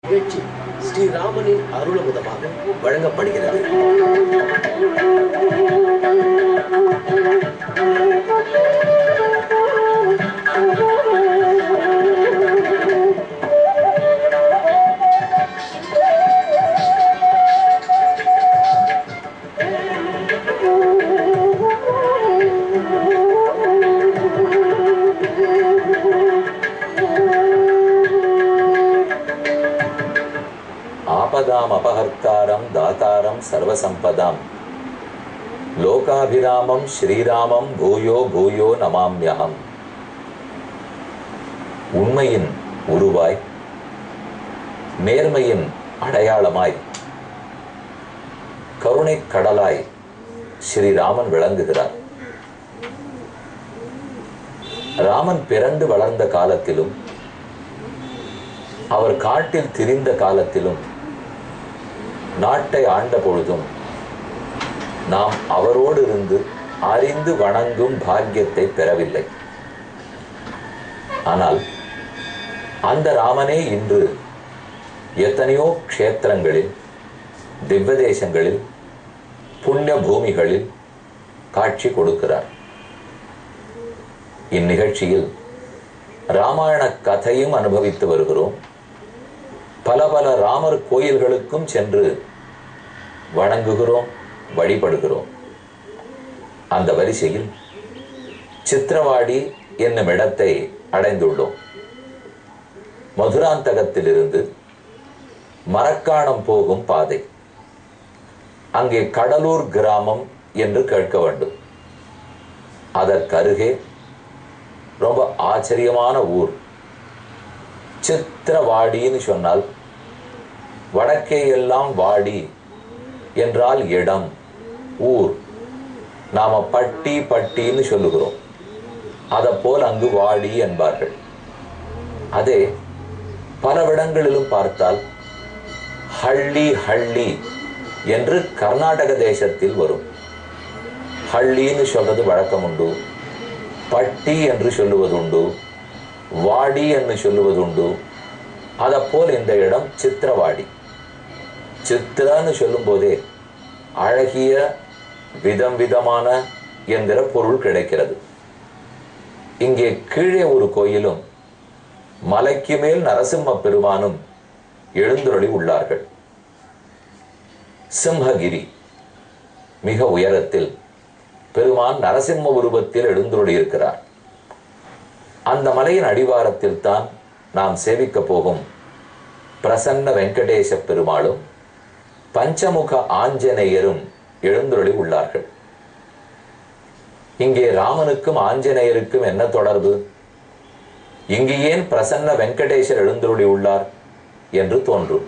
நிகழ்ச்சி ஸ்ரீராமனின் அருளமுதமாக வழங்கப்படுகிறது. ஆபதாம் அபஹர்த்தாரம் தாதாரம் சர்வசம்பதாம் லோகாபிராமம் ஸ்ரீராமம் பூயோ பூயோ நமாம்யகம். உண்மையின் உருவாய், நேர்மையின் அடையாளமாய், கருணை கடலாய் ஸ்ரீராமன் விளங்குகிறார். ராமன் பிறந்து வளர்ந்த காலத்திலும் அவர் காட்டில் திரிந்த காலத்திலும் நாட்டை ஆண்ட பொழுதும் நாம் அவரோடு இருந்து அறிந்து வணங்கும் பாக்கியத்தை பெறவில்லை. ஆனால் அந்த ராமனே இன்று எத்தனையோ க்ஷேத்திரங்களில், திவ்ய தேசங்களில், புண்ணிய பூமிகளில் காட்சி கொடுக்கிறார். இந்நிகழ்ச்சியில் ராமாயண கதையும் அனுபவித்து வருகிறோம். பல பல ராமர் கோயில்களுக்கும் சென்று வணங்குகிறோம், வழிபடுகிறோம். அந்த வரிசையில் சித்திரவாடி என்னும் இடத்தை அடைந்துள்ளோம். மதுராந்தகத்திலிருந்து மரக்காணம் போகும் பாதை. அங்கே கடலூர் கிராமம் என்று கேட்க வேண்டும். அதற்கருகே ரொம்ப ஆச்சரியமான ஊர். சித்திரவாடின்னு சொன்னால் வடக்கே எல்லாம் வாடி என்றால் இடம், ஊர். நாம பட்டி பட்டின்னு சொல்லுகிறோம். அதை போல் அங்கு வாடி என்பார்கள். அதே பல இடங்களிலும் பார்த்தால் ஹள்ளி ஹள்ளி என்று கர்நாடக தேசத்தில் வரும். ஹள்ளின்னு சொல்றது வழக்கம் உண்டு, பட்டி என்று சொல்லுவதுண்டு, வாடி என்று சொல்லுவதுண்டு. அதை போல் இந்த இடம் சித்திரவாடி. சித்திரன்னு சொல்லும் போதே அழகிய, விதம் விதமான என்கிற பொருள் கிடைக்கிறது. இங்கே கீழே ஒரு கோயிலும் மலைக்கு மேல் நரசிம்ம பெருமானும் எழுந்தருளி உள்ளார்கள். சிம்ஹகிரி மிக உயரத்தில் பெருமான் நரசிம்ம உருவத்தில் எழுந்தருளி இருக்கிறார். அந்த மலையின் அடிவாரத்தில் தான் நாம் சேவிக்க போகும் பிரசன்ன வெங்கடேச பெருமாளும் பஞ்சமுக ஆஞ்சநேயரும் எழுந்தருளி உள்ளார்கள். இங்கே ராமனுக்கும் ஆஞ்சநேயருக்கும் என்ன தொடர்பு? இங்கு ஏன் பிரசன்ன வெங்கடேசர் எழுந்தருளி உள்ளார் என்று தோன்றும்.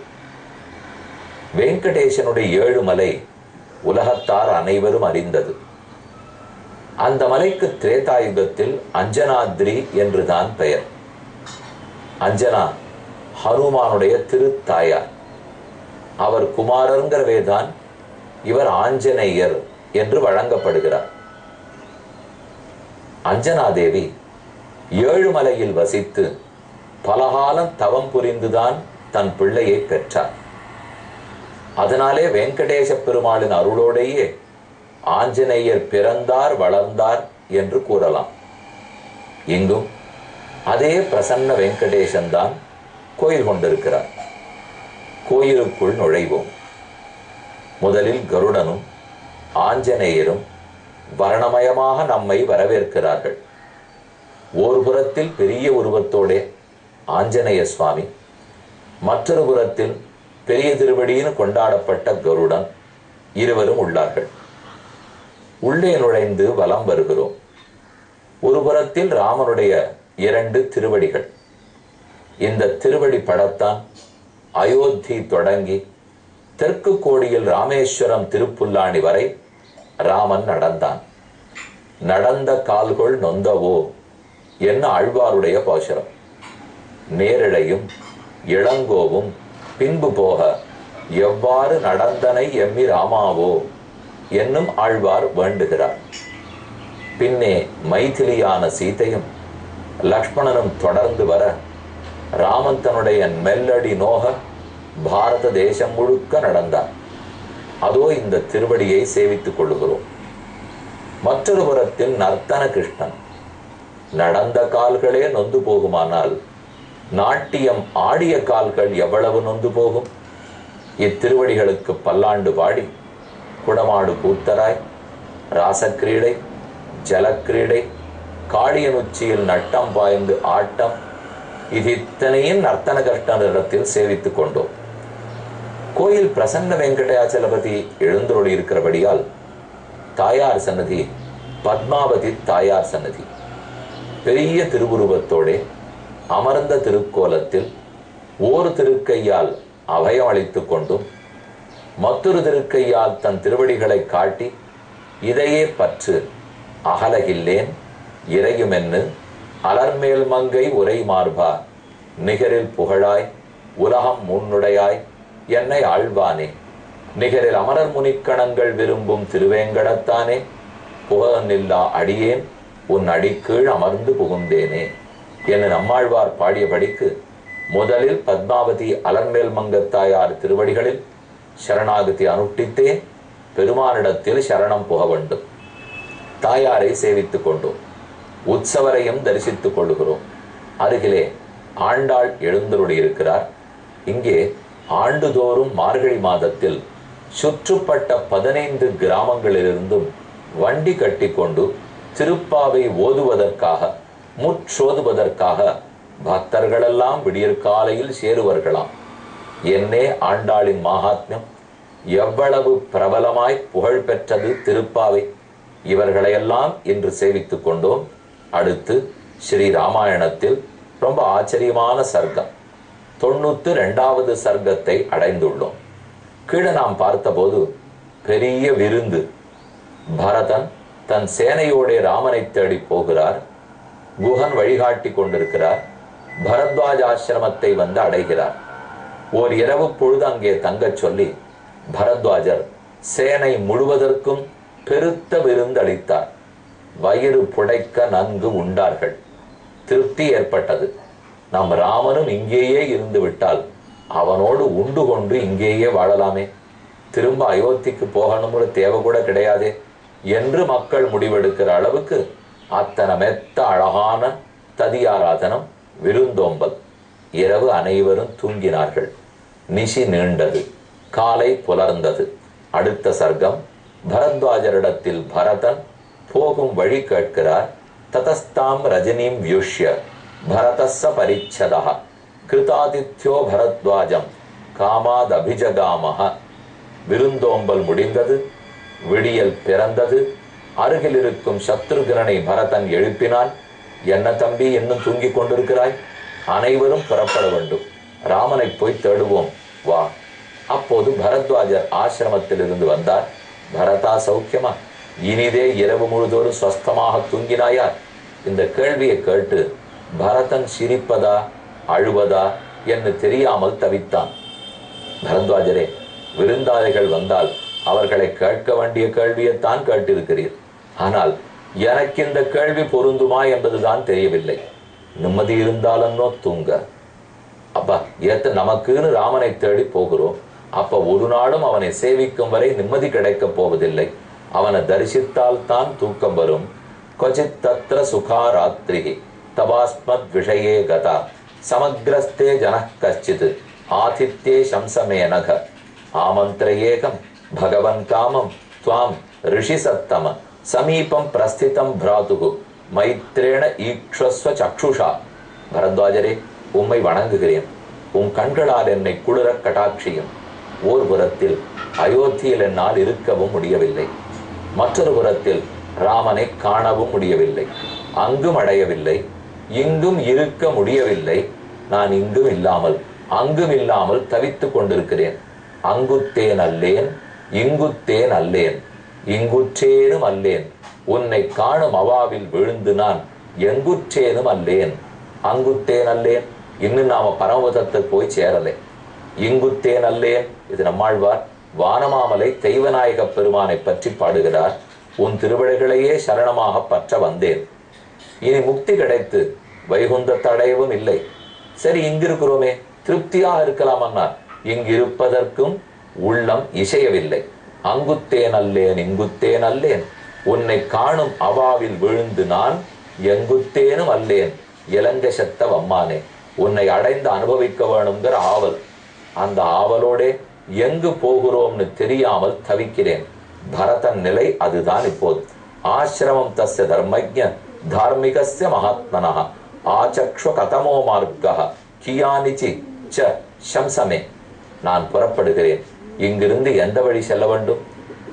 வெங்கடேசனுடைய 7 மலை உலகத்தார் அனைவரும் அறிந்தது. அந்த மலைக்கு திரேதாயுகத்தில் அஞ்சனாத்ரி என்றுதான் பெயர். அஞ்சனா ஹனுமானுடைய திருத்தாயார். அவர் குமாரங்கிறவேதான் இவர் ஆஞ்சநேயர் என்று வழங்கப்படுகிறார். அஞ்சனாதேவி 7 மலையில் வசித்து பலகாலம் தவம் புரிந்துதான் தன் பிள்ளையை பெற்றார். அதனாலே வெங்கடேச பெருமாளின் அருளோடையே ஆஞ்சநேயர் பிறந்தார், வளர்ந்தார் என்று கூறலாம். இங்கும் அதே பிரசன்ன வெங்கடேசன் தான் கோயில் கொண்டிருக்கிறார். கோயிலுக்குள் நுழைவோம். முதலில் கருடனும் ஆஞ்சநேயரும் வர்ணமயமாக நம்மை வரவேற்கிறார்கள். ஒரு புறத்தில் பெரிய உருவத்தோடே ஆஞ்சநேய சுவாமி, மற்றொரு புறத்தில் பெரிய திருவடின்னு கொண்டாடப்பட்ட கருடன், இருவரும் உள்ளார்கள். உள்ளே நுழைந்து வலம் வருகிறோம். ஒரு புறத்தில் ராமனுடைய 2 திருவடிகள். இந்த திருவடி படத்தான் அயோத்தி தொடங்கி தெற்கு கோடியில் ராமேஸ்வரம் திருப்புல்லாணி வரை ராமன் நடந்தான். நடந்த கால்கள் நொந்தவோ என்ன ஆழ்வாருடைய பாசுரம். நேரிழையும் இளங்கோவும் பின்பு போக எவ்வாறு நடந்தனை எம்மி ராமாவோ என்னும் ஆழ்வார் வேண்டுகிறார். பின்னே மைதிலியான சீதையும் லக்ஷ்மணனும் தொடர்ந்து வர ராமன் தன்னுடைய மெல்லடி நோக பாரத தேசம் முழுக்க நடந்தார். அதோ இந்த திருவடியை சேவித்துக் கொள்ளுகிறோம். மற்றொரு புறத்தில் நர்த்தன கிருஷ்ணன். நடந்த கால்களே நொந்து போகுமானால் நாட்டியம் ஆடிய கால்கள் எவ்வளவு நொந்து போகும்? இத்திருவடிகளுக்கு பல்லாண்டு பாடி குடமாடு கூத்தராய், ராசக்கிரீடை, ஜலக்கிரீடை, காளியன் உச்சியில் நட்டம் பாய்ந்து ஆட்டம், இது இத்தனையும் நர்த்தன கிருஷ்ணனிடத்தில் சேவித்துக் கொண்டோம். கோயில் பிரசன்ன வெங்கடாச்சலபதி எழுந்தருளி இருக்கிறபடியால் தாயார் சன்னதி பத்மாவதி தாயார் சன்னதி. பெரிய திருவுருவத்தோடே அமர்ந்த திருக்கோலத்தில் ஓர் திருக்கையால் அபயம் அளித்துக் கொண்டும் மற்றொரு திருக்கையால் தன் திருவடிகளை காட்டி இதையே பற்று அகலகில்லேன் இறையுமென்னு அலர்மேல் மங்கை உரை மார்பா நிகரில் புகழாய் உலகம் முன்னுடையாய் என்னை ஆழ்வானே நிகரில் அமரர் முனிக்கணங்கள் விரும்பும் திருவேங்கடத்தானே புகழனில்லா அடியேன் உன் அடிக்கீழ் அமர்ந்து புகுந்தேனே என்று நம்மாழ்வார் பாடியபடிக்கு முதலில் பத்மாவதி அலர்மேல் மங்கத்தாயார் திருவடிகளில் சரணாகதி அனுஷ்டித்தே பெருமானிடத்தில் சரணம் புக வேண்டும். தாயாரை சேவித்துக் கொண்டோம். உற்சவரையும் தரிசித்துக் கொள்ளுகிறோம். அருகிலே ஆண்டாள் எழுந்தருளி இருக்கிறார். இங்கே ஆண்டுதோறும் மார்கழி மாதத்தில் சுற்றுப்பட்ட 15 கிராமங்களிலிருந்தும் வண்டி கட்டி கொண்டு திருப்பாவை ஓதுவதற்காக முற்றோதுவதற்காக பக்தர்களெல்லாம் விடியற்காலையில் சேருவார்களாம். என்னே ஆண்டாளின் மகாத்மியம் எவ்வளவு பிரபலமாய் புகழ் பெற்றது திருப்பாவை. இவர்களையெல்லாம் இன்று சேவித்துக் கொண்டோம். அடுத்து ஸ்ரீ ராமாயணத்தில் ரொம்ப ஆச்சரியமான சர்க்கம் 92வது சர்க்கத்தை அடைந்துள்ளோம். கீழே நாம் பார்த்தபோது பெரிய விருந்து. பரதன் தன் சேனையோட ராமனை தேடி போகிறார். குஹன் வழிகாட்டி கொண்டிருக்கிறார். பரத்வாஜ ஆசிரமத்தை வந்து அடைகிறார். ஓர் இரவு பொழுது அங்கே தங்கச் சொல்லி பரத்வாஜர் சேனை முழுவதற்கும் பெருத்த விருந்து அளித்தார். வயிறு புடைக்க நன்கு உண்டார்கள். திருப்தி ஏற்பட்டது. நம் ராமனும் இங்கேயே இருந்து விட்டால் அவனோடு உண்டு கொண்டு இங்கேயே வாழலாமே, திரும்ப அயோத்திக்கு போகணும்னு தேவை கூட கிடையாதே என்று மக்கள் முடிவெடுக்கிற அளவுக்கு அத்தனை மெத்த அழகான ததியாராதனம் விருந்தோம்பல். இரவு அனைவரும் தூங்கினார்கள். நிசி நீண்டது. காலை புலர்ந்தது. அடுத்த சர்க்கம் பரத்வாஜரிடத்தில் பரதன் போகும் வழி கேட்கிறார். ததஸ்தாம் ரஜினீம் வியுஷ்ய பரதஸ்ஸ பரிச்சதா கிருதாதித்யோ பரத்வாஜம் காமாத் அபிஜகாமஹ. விருந்தோம்பல் முடிந்தது. விடியல் பிறந்தது. அருகில் இருக்கும் சத்ருகனை பரதன் எழுப்பினான். என்ன தம்பி, இன்னும் தூங்கிக் கொண்டிருக்கிறாய்? அனைவரும் புறப்பட வேண்டும். ராமனை போய் தேடுவோம், வா. அப்போது பரத்வாஜர் ஆசிரமத்தில் இருந்து வந்தார். பரதா சௌக்கியமா? இனிதே இரவு முழுதோறும் ஸ்வஸ்தமாக தூங்கினாயா? இந்த கேள்வியை கேட்டு பரதன் சிரிப்பதா அழுவதா என்று தெரியாமல் தவித்தான். பரத்வாஜரே, விருந்தாளிகள் வந்தால் அவர்களை கேட்க வேண்டிய கேள்வியைத்தான் கேட்டிருக்கிறீர். ஆனால் எனக்கு இந்த கேள்வி பொருந்துமா என்பதுதான் தெரியவில்லை. நிம்மதி இருந்தாலன்னோ தூங்க. அப்பா ஏத்த நமக்குன்னு ராமனை தேடி போகிறோம். அப்ப ஒரு நாளும் அவனை சேவிக்கும் வரை நிம்மதி கிடைக்கப் போவதில்லை. அவனை தரிசித்தால் தான் தூக்கம் வரும். கொச்சித் தத்ர சுகா ராத்திரி தபாஸ்மத் விஷயே கதா சமக்ரஸ்தே ஜனக் கச்சித் ஆதித்யே சம்சமேனக ஆமந்திரயேகம் பகவன் காமம் துவாம் ரிஷி சத்தம சமீபம் பிரஸ்திதம் பிராதுகு மைத்ரேண ஈக்ஷஸ்வ சக்ஷுஷா. பரத்வாஜரே, உம்மை வணங்குகிறேன். உன் கண்களால் என்னை குளிர கடாட்சியும். ஓர் புறத்தில் அயோத்தியில் என்னால் இருக்கவும் முடியவில்லை. மற்றொரு புறத்தில் ராமனை காணவும் முடியவில்லை. அங்கும் அடையவில்லை, இங்கும் இருக்க முடியவில்லை. நான் இங்கும் இல்லாமல் அங்கும் இல்லாமல் தவித்துக் கொண்டிருக்கிறேன். அங்குத்தேன் அல்லேன், இங்குத்தேன் அல்லேன், இங்குற்றேனும் அல்லேன். உன்னை காணும் அவாவில் விழுந்து நான் எங்குற்றேனும் அல்லேன். அங்குத்தேன் அல்லேன், இன்னும் நாம பரமபதத்துக்கு போய் சேரலை. இங்குத்தேன் அல்லேன், இது நம்மாழ்வார் வானமாமலை தெய்வநாயக பெருமானை பற்றி பாடுகிறார். உன் திருவடிகளையே சரணமாக பற்ற வந்தேன். இனி முக்தி கிடைத்து வைகுந்தத்தை அடையவும் இல்லை. சரி, இங்கிருக்கிறோமே, திருப்தியாக இருக்கலாம் அண்ணார். இங்கிருப்பதற்கும் உள்ளம் இசையவில்லை. அங்குத்தேன் அல்லேன் இங்குத்தேன் அல்லேன், உன்னை காணும் அவாவில் விழுந்து நான் எங்குத்தேனும் அல்லேன் இலங்க செத்த வம்மானே. உன்னை அடைந்து அனுபவிக்க வேணுங்கிற ஆவல், அந்த ஆவலோடே எங்கு போகிறோம்னு தெரியாமல் தவிக்கிறேன். பரதன் நிலை அதுதான் இப்போது. ஆசிரமம் தஸ்ய தர்மஜ்ஞ தார்மிகஸ்ய மகாத்மனः ஆசக்ஷ்வ கதமோ மார்க்கः கியானிச்சி ச சம்சமே. நான் புறப்படுகிறேன். இங்கிருந்து எந்த வழி செல்ல வேண்டும்?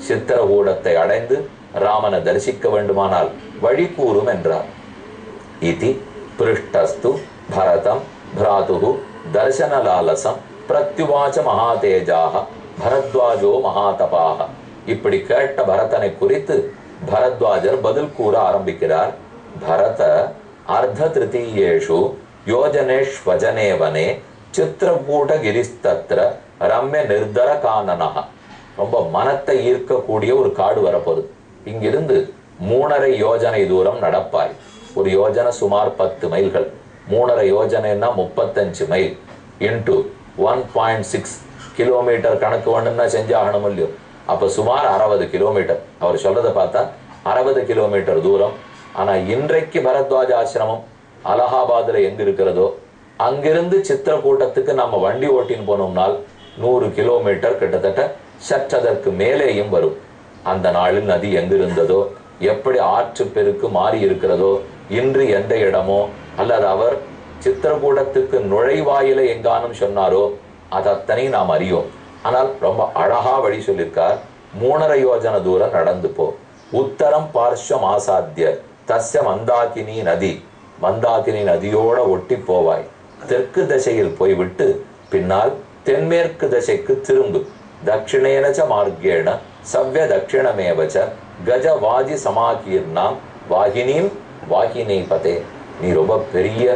சித்திரகூடத்தை அடைந்து ராமனை தரிசிக்க வேண்டுமானால் வழி கூறும் என்றார். இதி பிருஷ்டஸ்து பரதம் பிராதுஹு தர்சனலாலசம் பிரத்யுவாச்ச மகாதேஜாக பரத்வாஜோ மகாதபாக. இப்படி கேட்ட பரதனை குறித்து பரத்வாஜர் பதில் கூற ஆரம்பிக்கிறார். பரத அர்த்த திருத்தீயேஷு யோஜனேஷ்வஜனே வனே சித்திரகூட கிரிஸ்தத்ர ரம்ய நிர்தர கானனஹ. ரொம்ப மனத்தை ஈர்க்கக்கூடிய ஒரு காடு வரப்போகுது. இங்கிருந்து 3.5 யோஜனை தூரம் நடப்பாய். ஒரு யோஜனை சுமார் 10 மைல்கள். 3.5 யோஜனைன்னா 35 மைல் இன்டு 1.6 கிலோமீட்டர் கணக்கு வேணும்னா செஞ்சாகணும் இல்லையோ. அப்ப சுமார் 60 கிலோமீட்டர். அவர் சொல்றதை பார்த்தா 60 கிலோமீட்டர் தூரம். ஆனா இன்றைக்கு பரத்வாஜ ஆசிரமம் அலகாபாத்ல எங்க இருக்கிறதோ அங்கிருந்து சித்திரக்கூட்டத்துக்கு நம்ம வண்டி ஓட்டின்னு போனோம்னால் 100 கிலோமீட்டர் கிட்டத்தட்ட சற்றதற்கு மேலேயும் வரும். அந்த நாளில் நதி எங்கிருந்ததோ, எப்படி ஆற்று பெருக்கு மாறி இருக்கிறதோ, இன்று எந்த இடமோ, அல்லது அவர் சித்திரக்கூடத்துக்கு நுழைவாயில எங்கானும் சொன்னாரோ அதத்தனை நாம் அறியோம். ஆனால் ரொம்ப அழகா வழி சொல்லியிருக்கார். 3.5 யோஜனை தூரம் நடந்து போ. உத்தரம் பார்ஷம் ஆசாத்திய தஸ்ய மந்தாகினி நதி. மந்தாகினி நதியோட ஒட்டி போவாய். தெற்கு திசையில் போய்விட்டு பின்னால் தென்மேற்கு திசைக்கு திரும்பு. தட்சிணேனச்ச மார்க்கேண சவ்ய தட்சிணமேவச்ச கஜ வாஜி சமாகீர்ணாம் வாகினீம் வாகினி பதே. நீ ரொம்ப பெரிய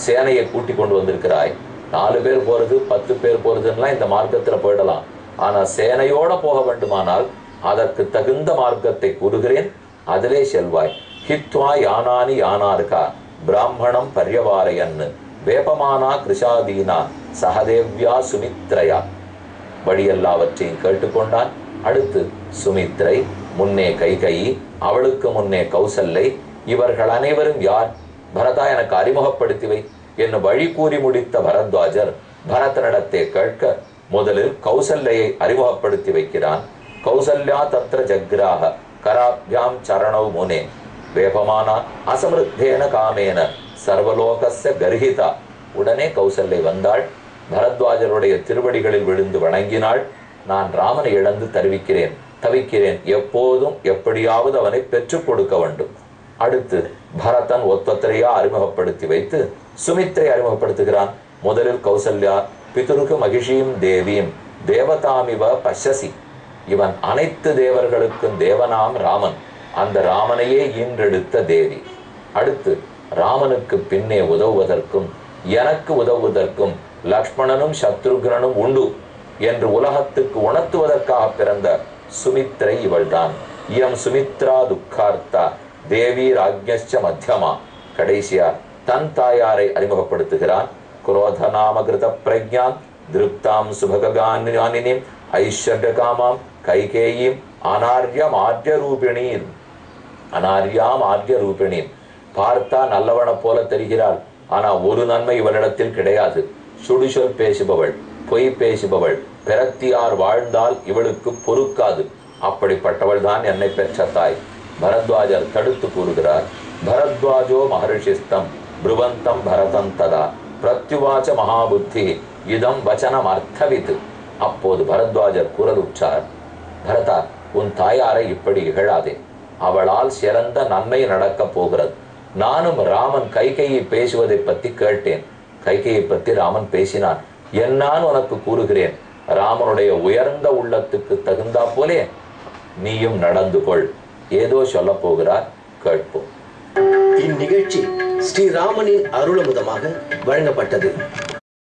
சேனையை கூட்டி கொண்டு வந்திருக்கிறாய். 4 பேர் போறது 10 பேர் போறதுன்னா இந்த மார்க்கத்துல போயிடலாம். ஆனா சேனையோட போக வேண்டுமானால் அதற்கு தகுந்த மார்க்கத்தை கூறுகிறேன், அதிலே செல்வாய். ஹித்வா யானானி யானார்கா பிராமணம் பர்யவாரையன்னு வேபமானா கிருஷாதீனா சகதேவ்யா சுமித்ரயா. வழியெல்லாவற்றையும் கேட்டுக்கொண்டான். அடுத்து சுமித்ரை, முன்னே கைகயி, அவளுக்கு முன்னே கௌசல்லை. இவர்கள் அனைவரும் யார்? பரதா எனக்கு அறிமுகப்படுத்தி வை என்று வழி கூறி முடித்த பரத்வாஜர் பரதனிடத்தை கேட்க முதலில் கௌசல்லையை அறிமுகப்படுத்தி வைக்கிறான். கௌசல்யா தத்ர ஜக்ராக கராபியாம் சரணவ் முனே வேபமானா அசமிருத்தேன காமேன சர்வலோகஸ்ய கர்ஹிதா. உடனே கௌசல்லை வந்தாள். பரத்வாஜருடைய திருவடிகளில் விழுந்து வணங்கினாள். நான் ராமனை இழந்து தவிக்கிறேன். எப்போதும் எப்படியாவது அவனை பெற்றுக் கொடுக்க வேண்டும். அடுத்து பரதன் ஒத்தொத்தரையா அறிமுகப்படுத்தி வைத்து சுமித்ரை அறிமுகப்படுத்துகிறான். முதலில் கௌசல்யா பிதுருக்கு மகிஷீம் தேவீம் தேவதாமிவ பஷ்யசி. இவன் அனைத்து தேவர்களுக்கும் தேவனாம் ராமன். அந்த ராமனையே ஈன்றெடுத்த தேவி. அடுத்து ராமனுக்கு பின்னே உதவுவதற்கும் எனக்கு உதவுவதற்கும் லக்ஷ்மணனும் சத்ருக்னனும் உண்டு என்று உலகத்துக்கு உணர்த்துவதற்காக பிறந்த சுமித்ரை இவள்தான். இயம் சுமித்ரா துக்கார்த்தா தேவி ராஜ்ஞஸ்ச மத்தியமா. கடைசியா தன் தாயாரை அறிமுகப்படுத்துகிறான். குரோத நாமகிருத பிரஜாம் திருப்தாம் சுபகானினிம் ஐஸ்வர்ய காமாம் கைகேயீம் அனார்யம் ஆர்ய ரூபிணீம். அனார்யாம் ஆர்ய ரூபிணீம். பார்த்தா நல்லவனை போல தெரிகிறாள். ஆனா ஒரு நன்மை இவளிடத்தில் கிடையாது. சுடுசொல் பேசுபவள், பொய் பேசுபவள். பிறத்தியார் வாழ்ந்தால் இவளுக்கு பொறுக்காது. அப்படிப்பட்டவள் தான் என்னை பெற்ற தாய். பரத்வாஜர் தடுத்து கூறுகிறார். பரத்வாஜோ மகர்ஷிஸ்தம் ப்ருவந்தம் பரதம் ததா பிரத்யுவாச்ச மகாபுத்தி இதம் வச்சனம் அர்த்தவித்து. அப்போது பரத்வாஜர் குரலுற்றார். பரதா, உன் தாயாரை இப்படி இகழாதே. அவளால் சிறந்த நன்மை நடக்கப் போகிறது. நானும் ராமன் கைகையை பேசுவதை பற்றி கேட்டேன். கைகையை பற்றி ராமன் பேசினான். என்னான் உனக்கு கூறுகிறேன். ராமனுடைய உயர்ந்த உள்ளத்துக்கு தகுந்தா போலே நீயும் நடந்து கொள். ஏதோ சொல்ல போகிறார், கேட்போம். இந்நிகழ்ச்சி ஸ்ரீராமனின் அருளமுதமாக வழங்கப்பட்டது.